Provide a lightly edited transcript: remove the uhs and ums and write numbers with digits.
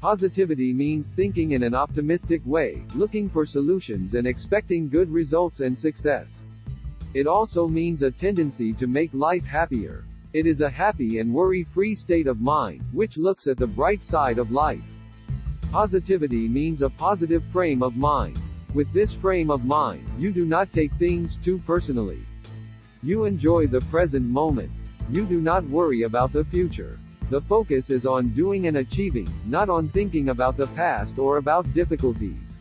Positivity means thinking in an optimistic way, looking for solutions and expecting good results and success. It also means a tendency to make life happier. It is a happy and worry-free state of mind, which looks at the bright side of life. Positivity means a positive frame of mind. With this frame of mind, you do not take things too personally. You enjoy the present moment. You do not worry about the future. The focus is on doing and achieving, not on thinking about the past or about difficulties.